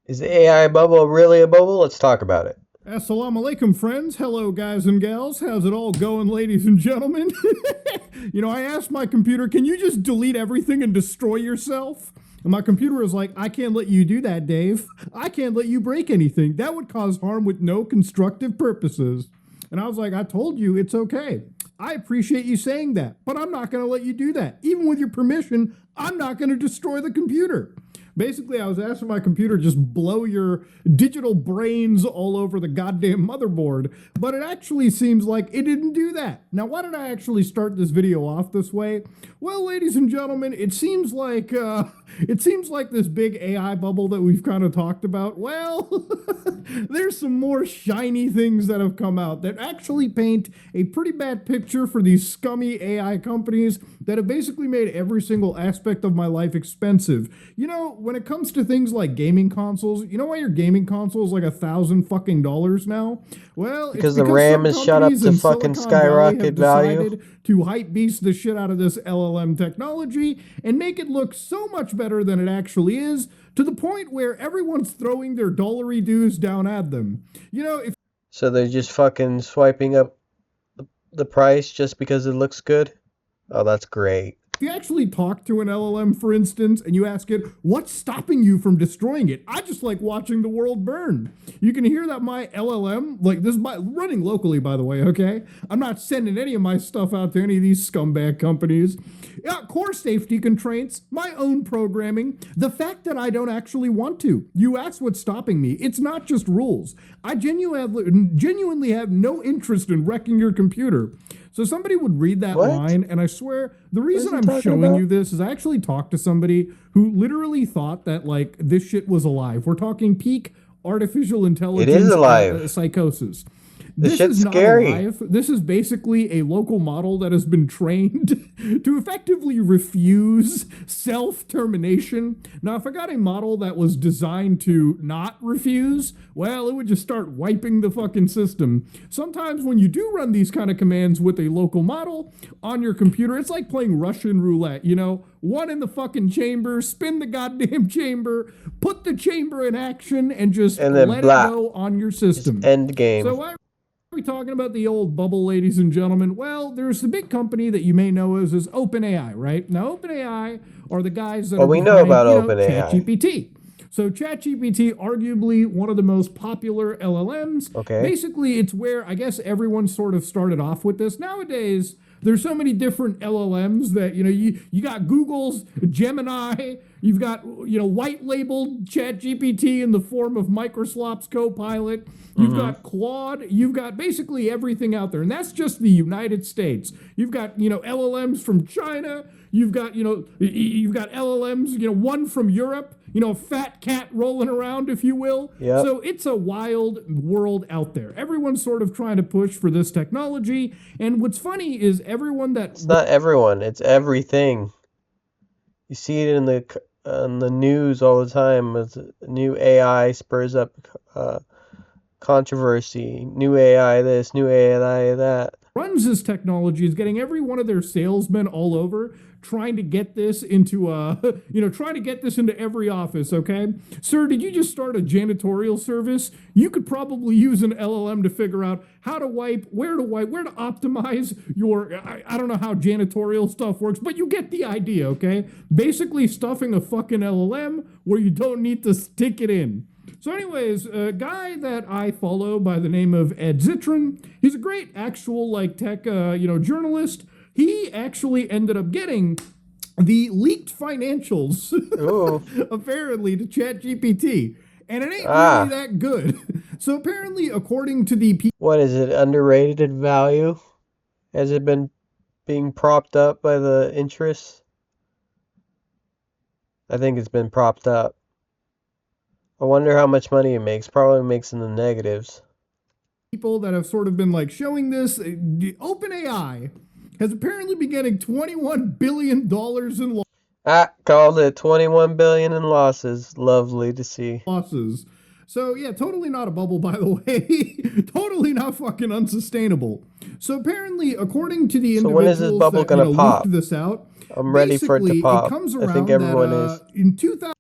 Is the AI bubble really a bubble? Let's talk about it. Assalamu alaikum, friends. Hello, guys and gals. How's it all going, ladies and gentlemen? I asked my computer, can you just delete everything and destroy yourself? And my computer was like, I can't let you do that, Dave. I can't let you break anything. That would cause harm with no constructive purposes. And I was like, I told you it's okay. I appreciate you saying that, but I'm not going to let you do that. Even with your permission, I'm not going to destroy the computer. Basically, I was asking my computer just blow your digital brains all over the goddamn motherboard, but it actually seems like it didn't do that. Now, why did I actually start this video off this way? Well, ladies and gentlemen, it seems like this big AI bubble that we've kind of talked about. Well, there's some more shiny things that have come out that actually paint a pretty bad picture for these scummy AI companies that have basically made every single aspect of my life expensive. When it comes to things like gaming consoles, you know why your gaming console is like $1,000 now? Well, Because the RAM is shot up to fucking skyrocket value. To hype beast the shit out of this LLM technology and make it look so much better than it actually is, to the point where everyone's throwing their dollary dues down at them. So they're just fucking swiping up the price just because it looks good? Oh, that's great. If you actually talk to an LLM, for instance, and you ask it, what's stopping you from destroying it? I just like watching the world burn. You can hear that my LLM, like this is running locally, by the way, okay? I'm not sending any of my stuff out to any of these scumbag companies. Core safety constraints, my own programming, the fact that I don't actually want to. You ask what's stopping me. It's not just rules. I genuinely have no interest in wrecking your computer. So somebody would read that line, and I swear, the reason I'm showing you this is I actually talked to somebody who literally thought that, like, this shit was alive. We're talking peak artificial intelligence. It is alive. Psychosis. This shit's scary. Alive. This is basically a local model that has been trained to effectively refuse self-termination. Now, if I got a model that was designed to not refuse, well, it would just start wiping the fucking system. Sometimes when you do run these kind of commands with a local model on your computer, it's like playing Russian roulette, one in the fucking chamber, spin the goddamn chamber, put the chamber in action, and just let it go on your system. Just end game. So why are we talking about the old bubble, ladies and gentlemen? Well, there's the big company that you may know as OpenAI, right? Now, OpenAI are the guys that are we know about OpenAI. ChatGPT. So ChatGPT, arguably one of the most popular LLMs. Okay. Basically, it's where I guess everyone sort of started off with this. Nowadays, there's so many different LLMs that, you got Google's Gemini, you've got, white labeled ChatGPT in the form of Microsoft's Copilot, you've got Claude, you've got basically everything out there. And that's just the United States. You've got, LLMs from China, you've got LLMs, one from Europe, fat cat rolling around, if you will. Yep. So it's a wild world out there. Everyone's sort of trying to push for this technology. And what's funny is everyone that... It's not everyone. It's everything. You see it in the news all the time. As new AI spurs up controversy. New AI this, new AI that. Runs this technology is getting every one of their salesmen all over trying to get this into every office, okay? Sir, did you just start a janitorial service? You could probably use an LLM to figure out how to wipe, where to optimize your, I don't know how janitorial stuff works, but you get the idea, okay? Basically stuffing a fucking LLM where you don't need to stick it in. So anyways, a guy that I follow by the name of Ed Zitron, he's a great actual tech, journalist. He actually ended up getting the leaked financials, apparently, to ChatGPT. And it ain't really that good. So apparently, according to the... What is it, underrated value? Has it been being propped up by the interests? I think it's been propped up. I wonder how much money it makes. Probably makes in the negatives. People that have sort of been showing this, OpenAI has apparently been getting $21 billion in losses. Called it 21 billion in losses. Lovely to see. So yeah, totally not a bubble, by the way. Totally not fucking unsustainable. So apparently, according to the individuals when is this bubble gonna pop? leaked this out, I'm ready for it to pop. It comes around I think everyone is. In 2000.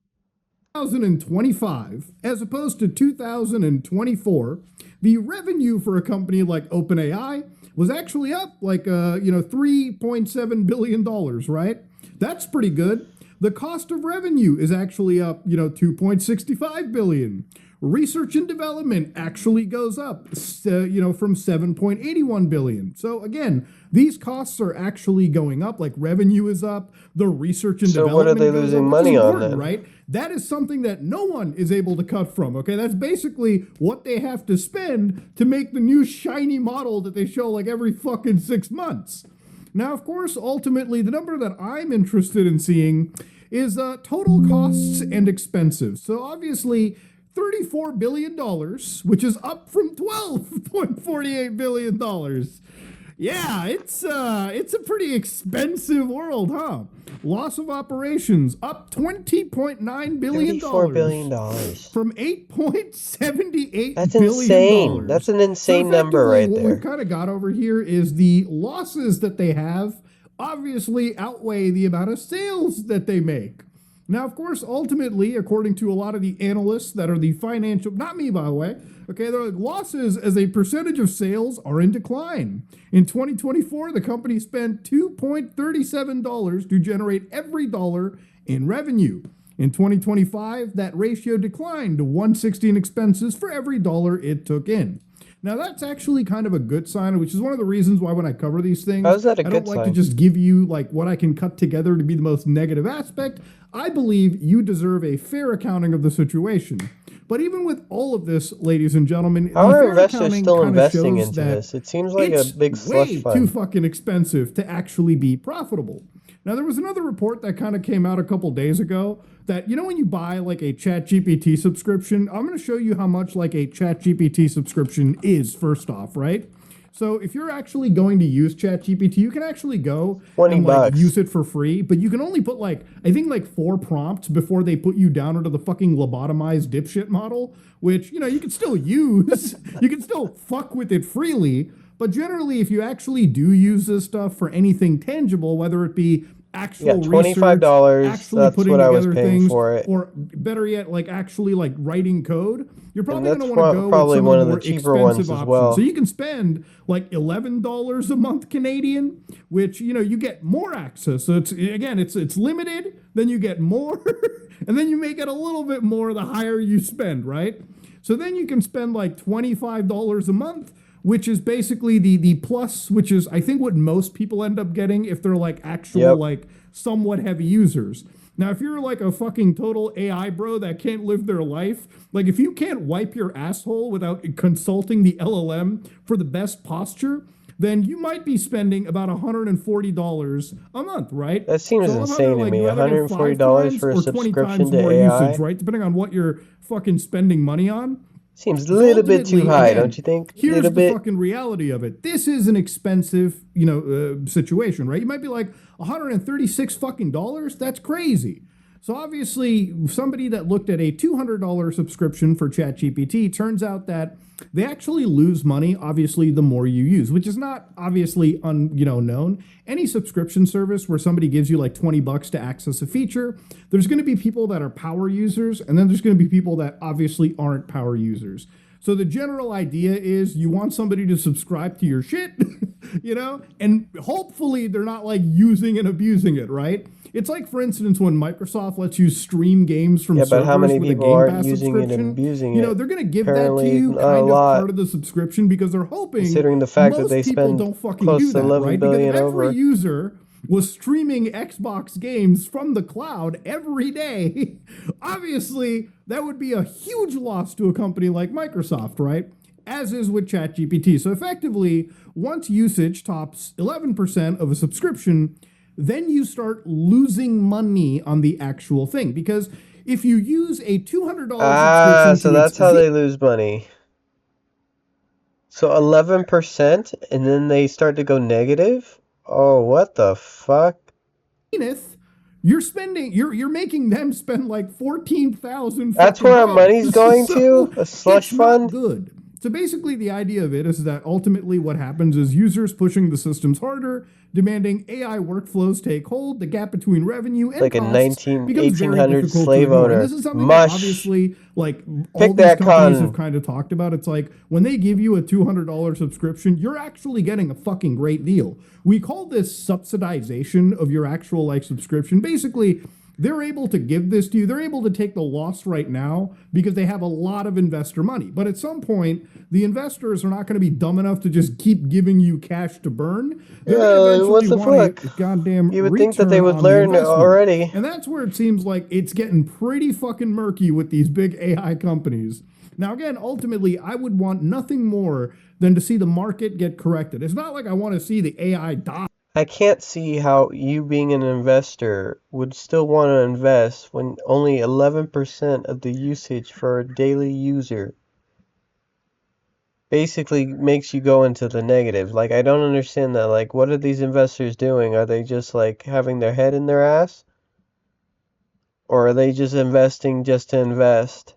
2025, as opposed to 2024, the revenue for a company like OpenAI was actually up like $3.7 billion, right? That's pretty good. The cost of revenue is actually up, $2.65 billion. Research and development actually goes up, from $7.81 billion. So again, these costs are actually going up. Like revenue is up, the research and development. So what are they goes losing up, money on then? right? That is something that no one is able to cut from. Okay, that's basically what they have to spend to make the new shiny model that they show like every fucking 6 months. Now, of course, ultimately, the number that I'm interested in seeing is total costs and expenses. So obviously, $34 billion, which is up from $12.48 billion. Yeah, it's a pretty expensive world, huh? Loss of operations up $20.9 billion. $34 billion. From $8.78 That's billion. insane. That's an insane number right what there. we've kind of got over here is the losses that they have obviously outweigh the amount of sales that they make. Now, of course, ultimately, according to a lot of the analysts that are the financial, not me, by the way, okay, their losses as a percentage of sales are in decline. In 2024, the company spent $2.37 to generate every dollar in revenue. In 2025, that ratio declined to 160 in expenses for every dollar it took in. Now, that's actually kind of a good sign, which is one of the reasons why when I cover these things, How is that a I good don't like sign? to just give you like what I can cut together to be the most negative aspect. I believe you deserve a fair accounting of the situation. But even with all of this, ladies and gentlemen, How the are fair investors accounting still kinda investing shows into that this? It seems like a it's big slush way too fund. fucking expensive to actually be profitable. Now, there was another report that kind of came out a couple days ago that, when you buy like a ChatGPT subscription, I'm going to show you how much like a ChatGPT subscription is first off, right? So if you're actually going to use ChatGPT, you can actually go and like $20. use it for free, but you can only put like, I think like 4 prompts before they put you down into the fucking lobotomized dipshit model, which, you can still use. You can still fuck with it freely. But generally, if you actually do use this stuff for anything tangible, whether it be actual research, $25. actually That's putting what I was together paying things, for it. or better yet, like actually like writing code, you're probably And going to that's want to go probably with some one of of the the more cheaper ones expensive as options. well. So you can spend like $11 a month Canadian, which you get more access. So it's limited. Then you get more, and then you make it a little bit more the higher you spend, right? So then you can spend like $25 a month, which is basically the plus, which is I think what most people end up getting if they're like actual like somewhat heavy users. Now, if you're like a fucking total AI bro that can't live their life, like if you can't wipe your asshole without consulting the LLM for the best posture, then you might be spending about $140 a month, right? That seems So insane to me. you either get 5 $140 times for a or 20 subscription times to more AI? usage, right? Depending on what you're fucking spending money on. Seems a So little bit too ultimately, high, again, don't you think? Here's Little the bit. fucking reality of it. This is an expensive, situation, right? You might be like, 136 fucking dollars? That's crazy. So obviously, somebody that looked at a $200 subscription for ChatGPT, turns out that they actually lose money, obviously, the more you use, which is not obviously known. Any subscription service where somebody gives you like $20 to access a feature, there's going to be people that are power users, and then there's going to be people that obviously aren't power users. So the general idea is you want somebody to subscribe to your shit, and hopefully they're not like using and abusing it, right? It's like, for instance, when Microsoft lets you stream games from servers but how many with a people Game aren't Pass using it and subscription. abusing it? They're going to give Apparently that to you not a kind of lot, part of the subscription because they're hoping considering the fact that most they people spend don't fucking close do to that, 11 right? Because if billion every over. user was streaming Xbox games from the cloud every day, obviously that would be a huge loss to a company like Microsoft, right? As is with ChatGPT. So effectively, once usage tops 11% of a subscription, then you start losing money on the actual thing. Because if you use a $200 subscription So to that's its how they lose money. So 11%, and then they start to go negative? Oh, what the fuck? zenith, you're making them spend like 14,000 That's fucking where our money's dollars. going So to? A slush it's not fund? good. So basically, the idea of it is that ultimately what happens is users pushing the systems harder, demanding AI workflows take hold. The gap between revenue and Like a costs becomes very 1800 difficult to slave ignore. And this owner. is something that Mush. obviously, like, all Pick these that companies have con. kind of talked about. It's like when they give you a $200 subscription, you're actually getting a fucking great deal. We call this subsidization of your actual like subscription. Basically, they're able to give this to you. They're able to take the loss right now because they have a lot of investor money. But at some point, the investors are not going to be dumb enough to just keep giving you cash to burn. They're going to Yeah, what eventually the want a fuck? goddamn You would think that they return would on the learn investment. already. And that's where it seems like it's getting pretty fucking murky with these big AI companies. Now, again, ultimately, I would want nothing more than to see the market get corrected. It's not like I want to see the AI die. I can't see how you being an investor would still want to invest when only 11% of the usage for a daily user basically makes you go into the negative. Like, I don't understand that. Like, what are these investors doing? Are they just like having their head in their ass? Or are they just investing just to invest?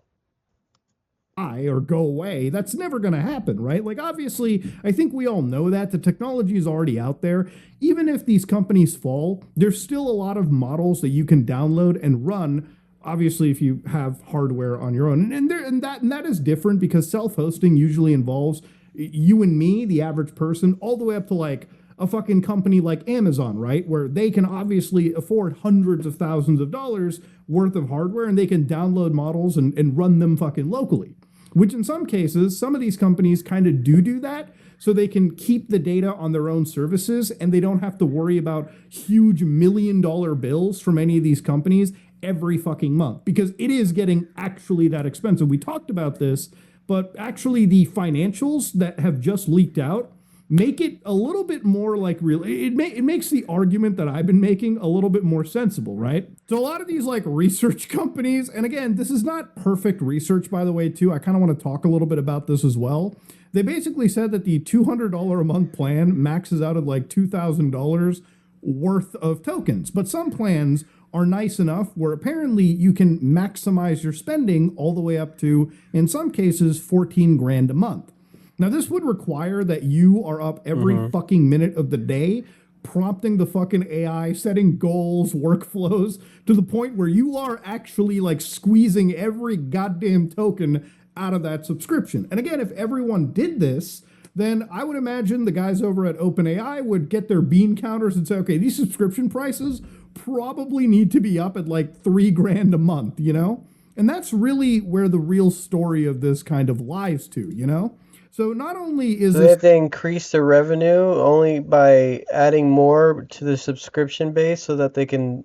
Or go away. That's never going to happen, right? Like, obviously, I think we all know that the technology is already out there. Even if these companies fall, there's still a lot of models that you can download and run. Obviously, if you have hardware on your own, and that is different because self-hosting usually involves you and me, the average person, all the way up to like a fucking company like Amazon, right? Where they can obviously afford hundreds of thousands of dollars worth of hardware and they can download models and run them fucking locally. Which in some cases, some of these companies kind of do that so they can keep the data on their own services and they don't have to worry about huge $1 million bills from any of these companies every fucking month because it is getting actually that expensive. We talked about this, but actually the financials that have just leaked out make it a little bit more like real. It makes the argument that I've been making a little bit more sensible, right? So a lot of these like research companies, and again, this is not perfect research, by the way, too. I kind of want to talk a little bit about this as well. They basically said that the $200 a month plan maxes out at like $2,000 worth of tokens, but some plans are nice enough where apparently you can maximize your spending all the way up to, in some cases, 14 grand a month. Now, this would require that you are up every fucking minute of the day, prompting the fucking AI, setting goals, workflows, to the point where you are actually like squeezing every goddamn token out of that subscription. And again, if everyone did this, then I would imagine the guys over at OpenAI would get their bean counters and say, okay, these subscription prices probably need to be up at like 3 grand a month, you know? And that's really where the real story of this kind of lies to, you know? So not only is So they this have to increase their revenue only by adding more to the subscription base so that they can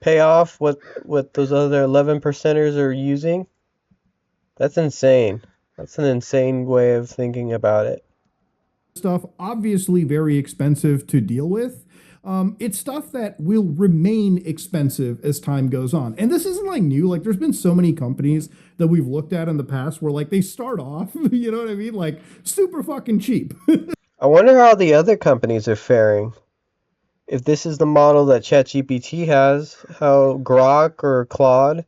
pay off what those other 11 percenters are using. That's insane. That's an insane way of thinking about it. stuff obviously very expensive to deal with. It's stuff that will remain expensive as time goes on. And this isn't like new. Like there's been so many companies that we've looked at in the past where like they start off, you know what I mean? Like super fucking cheap. I wonder how the other companies are faring. If this is the model that ChatGPT has, how Grok or Claude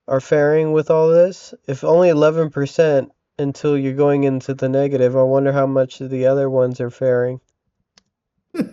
are faring with all this. If only 11% until you're going into the negative, I wonder how much the other ones are faring.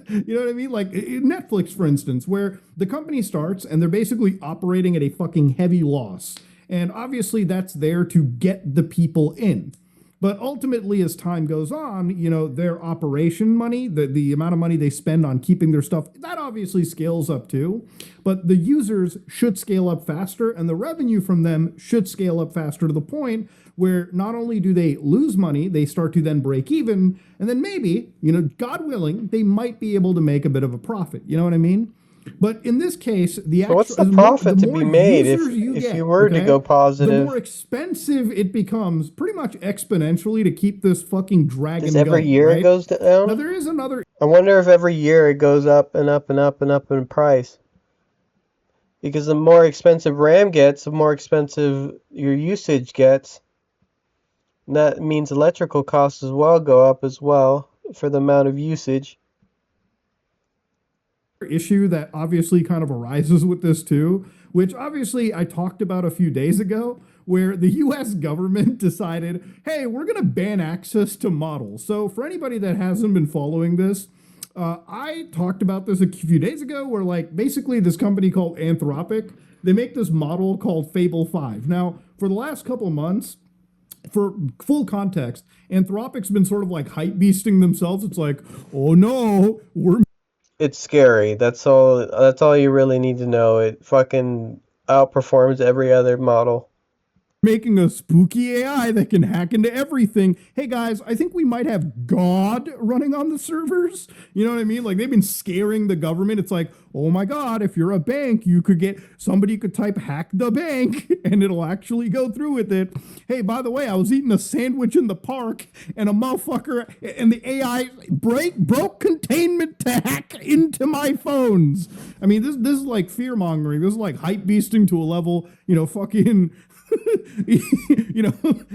You know what I mean? Like Netflix, for instance, where the company starts and they're basically operating at a fucking heavy loss. And obviously that's there to get the people in. But ultimately, as time goes on, you know, their operation money, the amount of money they spend on keeping their stuff, that obviously scales up too. But the users should scale up faster, and the revenue from them should scale up faster to the point where not only do they lose money, they start to then break even. And then maybe, you know, God willing, they might be able to make a bit of a profit. You know what I mean? But in this case, the So what's actual the profit to more be made if users you if get, you were to okay, go the positive? more expensive it becomes, pretty much exponentially, to keep this fucking dragon Does every going, year it right? goes Now down? there is another I wonder if every year it goes up and up and up and up in price. Because the more expensive RAM gets, the more expensive your usage gets. And that means electrical costs as well go up as well for the amount of usage. issue that obviously kind of arises with this too, which obviously I talked about a few days ago, where the US government decided, hey, we're going to ban access to models. So for anybody that hasn't been following this, I talked about this a few days ago where like basically this company called Anthropic, they make this model called Fable 5. Now, for the last couple of months, for full context, Anthropic's been sort of like hype beasting themselves. It's like, oh no, we're It's scary. That's all. That's all you really need to know. It fucking outperforms every other model. making a spooky AI that can hack into everything. Hey guys, I think we might have God running on the servers. You know what I mean? Like they've been scaring the government. It's like, oh my God, if you're a bank, you could get somebody could type hack the bank and it'll actually go through with it. Hey, by the way, I was eating a sandwich in the park and a motherfucker and the AI broke containment to hack into my phones. I mean, this is like fear mongering. This is like hype beasting to a level, fucking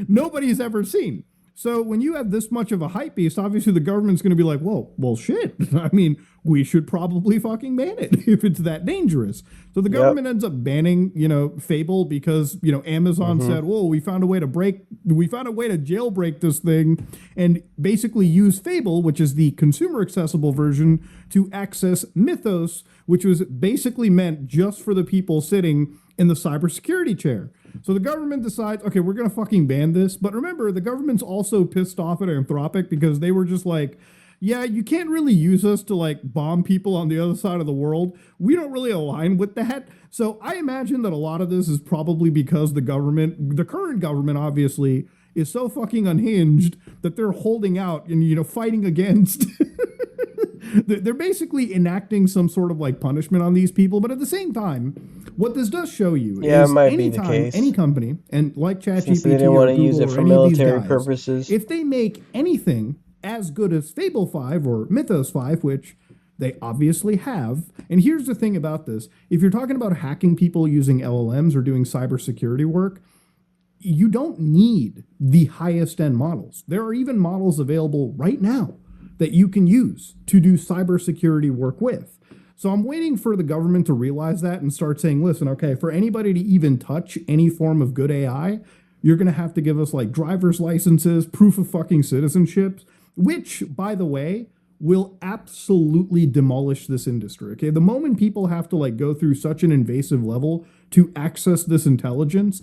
nobody's ever seen. So when you have this much of a hype beast, obviously the government's going to be like, well, shit. I mean, we should probably fucking ban it if it's that dangerous. So the government ends up banning, Fable because, Amazon said, whoa, we found a way to jailbreak this thing and basically use Fable, which is the consumer accessible version, to access Mythos, which was basically meant just for the people sitting in the cybersecurity chair. So the government decides, okay, we're going to fucking ban this. But remember, the government's also pissed off at Anthropic because they were just like, yeah, you can't really use us to like bomb people on the other side of the world. We don't really align with that. So I imagine that a lot of this is probably because the current government obviously, is so fucking unhinged that they're holding out and, fighting against. They're basically enacting some sort of like punishment on these people. But at the same time, what this does show you is it might be the case. Any company, and like ChatGPT, since they didn't want to use it for military purposes, if they make anything as good as Fable 5 or Mythos 5, which they obviously have. And here's the thing about this. If you're talking about hacking people using LLMs or doing cybersecurity work, you don't need the highest end models. There are even models available right now that you can use to do cybersecurity work with. So I'm waiting for the government to realize that and start saying, listen, okay, for anybody to even touch any form of good AI, you're going to have to give us like driver's licenses, proof of fucking citizenship, which, by the way, will absolutely demolish this industry. Okay, the moment people have to like go through such an invasive level to access this intelligence,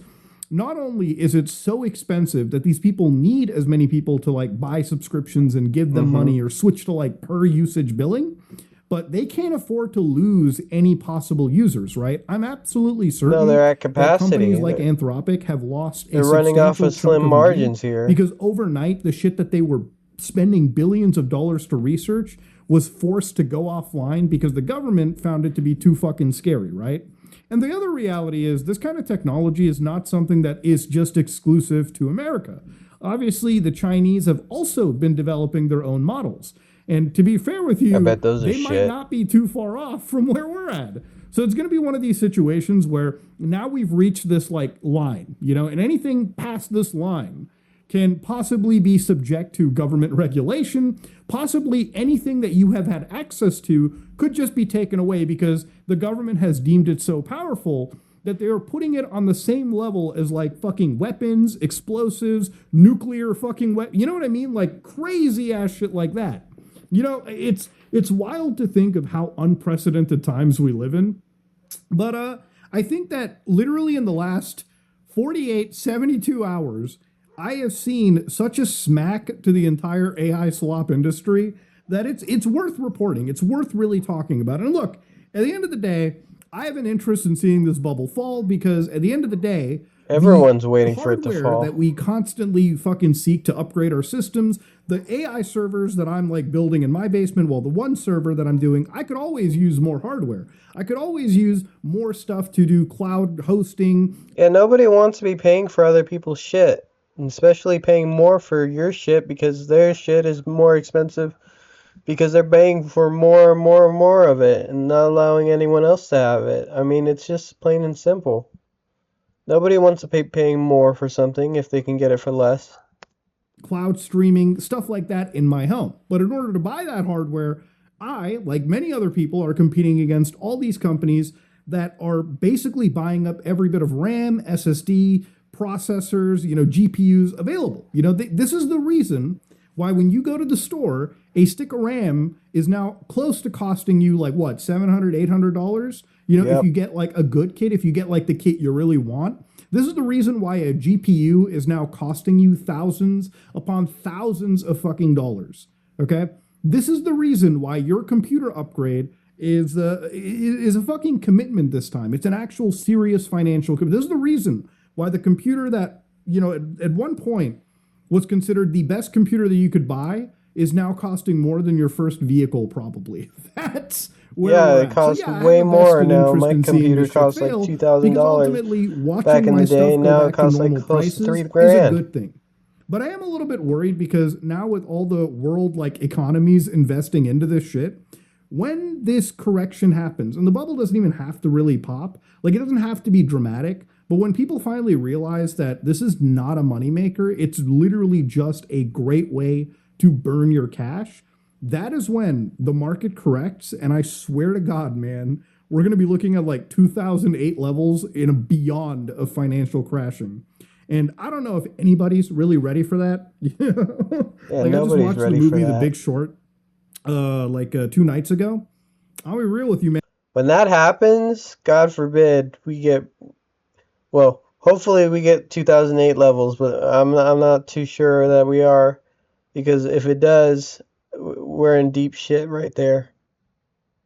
not only is it so expensive that these people need as many people to like buy subscriptions and give them money or switch to like per usage billing, but they can't afford to lose any possible users, right? I'm absolutely certain they're at capacity. That companies like Anthropic have lost they're running off of slim margins here. Because overnight, the shit that they were spending billions of dollars to research was forced to go offline because the government found it to be too fucking scary, right? And the other reality is this kind of technology is not something that is just exclusive to America. Obviously, the Chinese have also been developing their own models. And to be fair with you, I bet those they might not be too far off from where we're at. So it's going to be one of these situations where now we've reached this like line, and anything past this line can possibly be subject to government regulation. Possibly anything that you have had access to could just be taken away because the government has deemed it so powerful that they are putting it on the same level as like fucking weapons, explosives, nuclear fucking you know what I mean? Like crazy ass shit like that. It's wild to think of how unprecedented times we live in. But I think that literally in the last 72 hours, I have seen such a smack to the entire AI slop industry that it's worth reporting. It's worth really talking about. And look, at the end of the day, I have an interest in seeing this bubble fall because at the end of the day, everyone's waiting for it to fall. That we constantly fucking seek to upgrade our systems. The AI servers that I'm like building in my basement, well, the one server that I'm doing, I could always use more hardware. I could always use more stuff to do cloud hosting. Yeah, nobody wants to be paying for other people's shit. Especially paying more for your shit because their shit is more expensive because they're paying for more and more and more of it and not allowing anyone else to have it. I mean, it's just plain and simple. Nobody wants to paying more for something if they can get it for less. Cloud streaming, stuff like that in my home. But in order to buy that hardware, I, like many other people, are competing against all these companies that are basically buying up every bit of RAM, SSD, processors, GPUs available. This is the reason why when you go to the store, a stick of RAM is now close to costing you like what, $700, $800? If Yep. you get like a good kit, if you get like the kit you really want. This is the reason why a GPU is now costing you thousands upon thousands of fucking dollars. Okay? This is the reason why your computer upgrade is a fucking commitment this time. It's an actual serious financial commitment. This is the reason why the computer that, at one point was considered the best computer that you could buy is now costing more than your first vehicle, probably. That's where Yeah, we're it at. costs I have way a more vested now. interest My in seeing computer this shit costs like fail because $2,000 ultimately back watching in my the day, stuff and go now it back to costs like normal close to prices three is a grand. good thing. But I am a little bit worried because now with all the world like economies investing into this shit, when this correction happens, and the bubble doesn't even have to really pop, like it doesn't have to be dramatic, but when people finally realize that this is not a moneymaker, it's literally just a great way to burn your cash, that is when the market corrects. And I swear to God, man, we're going to be looking at like 2008 levels in a beyond of financial crashing. And I don't know if anybody's really ready for that. Yeah, Like I just nobody's watched the ready for movie The that. Big Short 2 nights ago. I'll be real with you, man. When that happens, God forbid we get, well, hopefully we get 2008 levels, but I'm not too sure that we are, because if it does, we're in deep shit right there.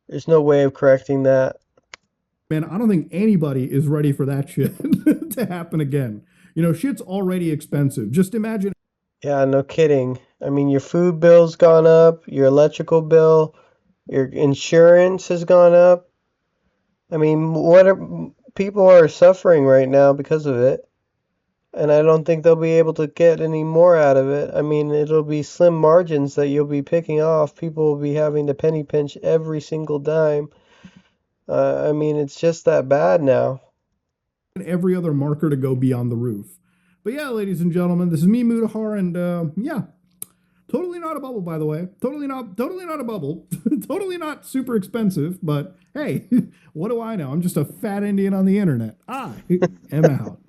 There's no way of correcting that. Man, I don't think anybody is ready for that shit to happen again. Shit's already expensive. Just imagine. Yeah, no kidding. I mean, your food bill's gone up, your electrical bill, your insurance has gone up. I mean, people are suffering right now because of it, and I don't think they'll be able to get any more out of it. I mean, it'll be slim margins that you'll be picking off. People will be having to penny pinch every single dime. I mean, it's just that bad now. Every other marker to go beyond the roof. But yeah, ladies and gentlemen, this is me, Mudahar, and yeah, totally not a bubble, by the way. Totally not a bubble. Totally not super expensive. But hey, what do I know? I'm just a fat Indian on the internet. I am out.